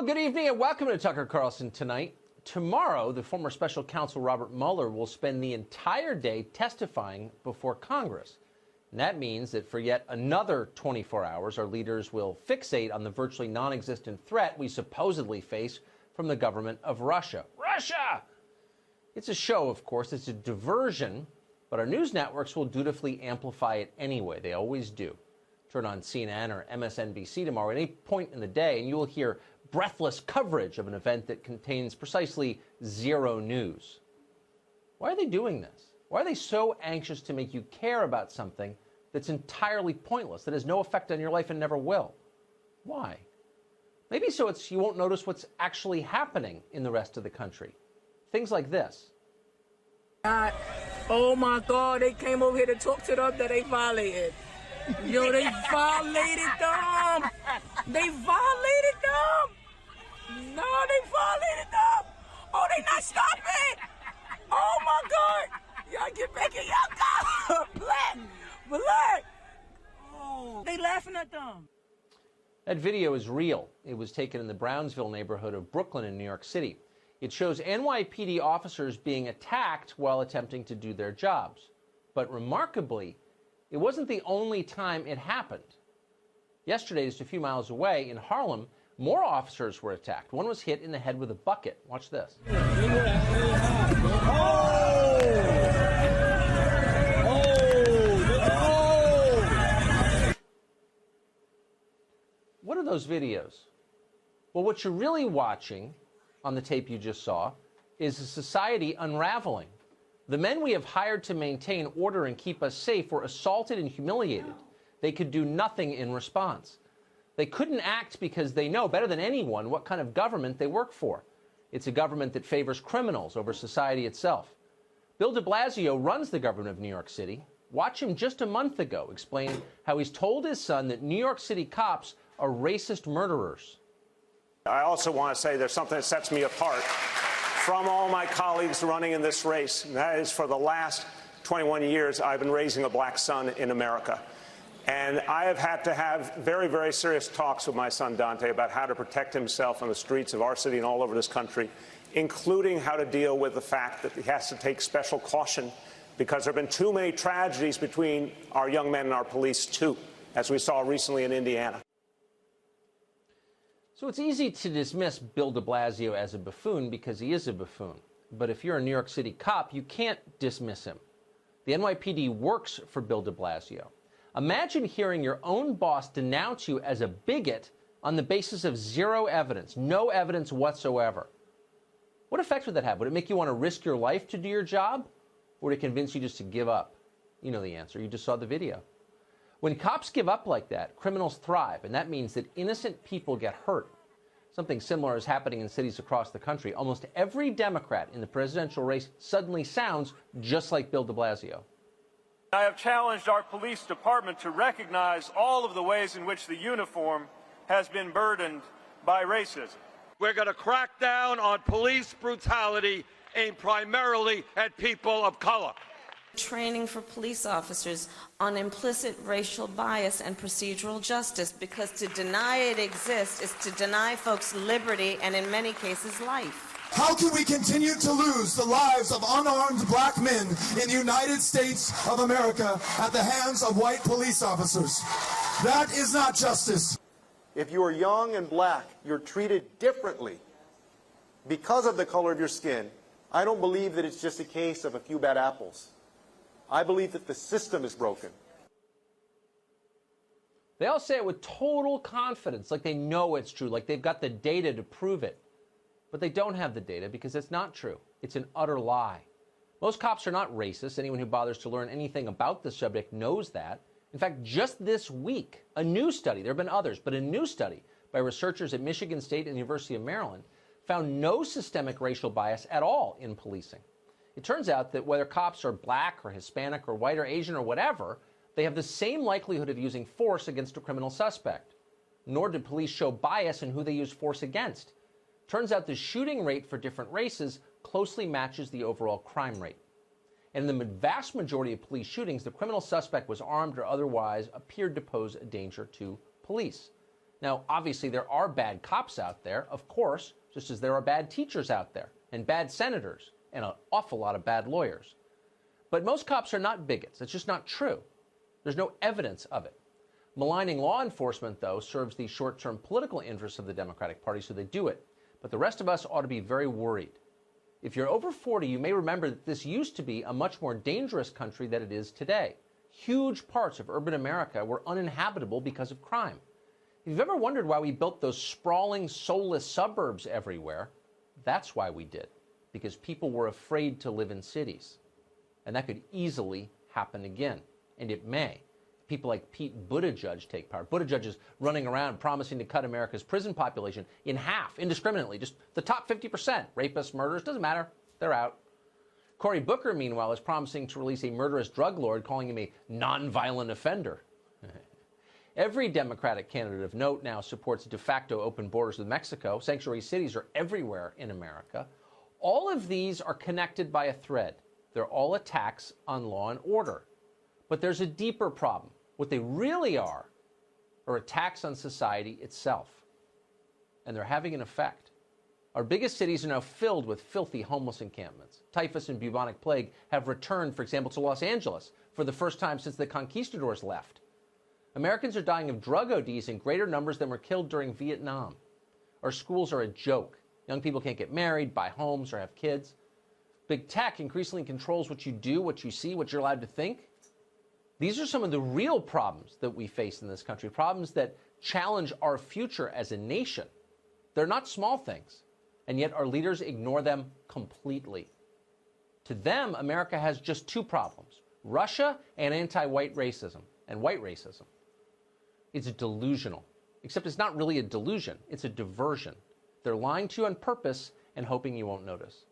Well, good evening and welcome to Tucker Carlson Tonight. Tomorrow, the former special counsel Robert Mueller will spend the entire day testifying before Congress. And that means that for yet another 24 hours, our leaders will fixate on the virtually non-existent threat we supposedly face from the government of Russia. Russia! It's a show, of course. It's a diversion, but our news networks will dutifully amplify it anyway. They always do. Turn on CNN or MSNBC tomorrow at any point in the day, and you will hear breathless coverage of an event that contains precisely zero news. Why are they doing this? Why are they so anxious to make you care about something that's entirely pointless, that has no effect on your life and never will? Why? Maybe so you won't notice what's actually happening in the rest of the country. Things like this. Oh my God, they came over here to talk to them that they violated. Yo, they violated them. They violated them. No, they violated them. Oh, they not stopping. Oh my God. Y'all get back in y'all car. Black. Oh, they laughing at them. That video is real. It was taken in the Brownsville neighborhood of Brooklyn in New York City. It shows NYPD officers being attacked while attempting to do their jobs. But remarkably, it wasn't the only time it happened. Yesterday, just a few miles away in Harlem, more officers were attacked. One was hit in the head with a bucket. Watch this. What are those videos? Well, what you're really watching on the tape you just saw is a society unraveling. The men we have hired to maintain order and keep us safe were assaulted and humiliated. They could do nothing in response. They couldn't act because they know better than anyone what kind of government they work for. It's a government that favors criminals over society itself. Bill de Blasio runs the government of New York City. Watch him just a month ago explain how he's told his son that New York City cops are racist murderers. I also want to say there's something that sets me apart from all my colleagues running in this race, and that is for the last 21 years I've been raising a black son in America. And I have had to have very, very serious talks with my son Dante about how to protect himself on the streets of our city and all over this country, including how to deal with the fact that he has to take special caution because there have been too many tragedies between our young men and our police, too, as we saw recently in Indiana. So it's easy to dismiss Bill de Blasio as a buffoon because he is a buffoon. But if you're a New York City cop, you can't dismiss him. The NYPD works for Bill de Blasio. Imagine hearing your own boss denounce you as a bigot on the basis of zero evidence, no evidence whatsoever. What effect would that have? Would it make you want to risk your life to do your job? Or would it convince you just to give up? You know the answer. You just saw the video. When cops give up like that, criminals thrive, and that means that innocent people get hurt. Something similar is happening in cities across the country. Almost every Democrat in the presidential race suddenly sounds just like Bill de Blasio. I have challenged our police department to recognize all of the ways in which the uniform has been burdened by racism. We're going to crack down on police brutality aimed primarily at people of color. Training for police officers on implicit racial bias and procedural justice, because to deny it exists is to deny folks liberty and in many cases life. How can we continue to lose the lives of unarmed black men in the United States of America at the hands of white police officers? That is not justice. If you are young and black, you're treated differently because of the color of your skin. I don't believe that it's just a case of a few bad apples. I believe that the system is broken. They all say it with total confidence, like they know it's true, like they've got the data to prove it. But they don't have the data because it's not true. It's an utter lie. Most cops are not racist. Anyone who bothers to learn anything about the subject knows that. In fact, just this week, a new study, there have been others, but a new study by researchers at Michigan State and the University of Maryland found no systemic racial bias at all in policing. It turns out that whether cops are black or Hispanic or white or Asian or whatever, they have the same likelihood of using force against a criminal suspect. Nor did police show bias in who they use force against. Turns out the shooting rate for different races closely matches the overall crime rate. And in the vast majority of police shootings, the criminal suspect was armed or otherwise appeared to pose a danger to police. Now, obviously, there are bad cops out there, of course, just as there are bad teachers out there, and bad senators, and an awful lot of bad lawyers. But most cops are not bigots. It's just not true. There's no evidence of it. Maligning law enforcement, though, serves the short-term political interests of the Democratic Party, so they do it. But the rest of us ought to be very worried. If you're over 40, you may remember that this used to be a much more dangerous country than it is today. Huge parts of urban America were uninhabitable because of crime. If you've ever wondered why we built those sprawling, soulless suburbs everywhere, that's why we did. Because people were afraid to live in cities. And that could easily happen again. And it may. People like Pete Buttigieg take power. Buttigieg is running around promising to cut America's prison population in half, indiscriminately. Just the top 50%. Rapists, murderers, doesn't matter. They're out. Cory Booker, meanwhile, is promising to release a murderous drug lord, calling him a nonviolent offender. Every Democratic candidate of note now supports de facto open borders with Mexico. Sanctuary cities are everywhere in America. All of these are connected by a thread. They're all attacks on law and order. But there's a deeper problem. What they really are attacks on society itself. And they're having an effect. Our biggest cities are now filled with filthy homeless encampments. Typhus and bubonic plague have returned, for example, to Los Angeles for the first time since the conquistadors left. Americans are dying of drug ODs in greater numbers than were killed during Vietnam. Our schools are a joke. Young people can't get married, buy homes, or have kids. Big tech increasingly controls what you do, what you see, what you're allowed to think. These are some of the real problems that we face in this country, problems that challenge our future as a nation. They're not small things, and yet our leaders ignore them completely. To them, America has just two problems: Russia and anti-white racism, and white racism. It's delusional, except it's not really a delusion. It's a diversion. They're lying to you on purpose and hoping you won't notice.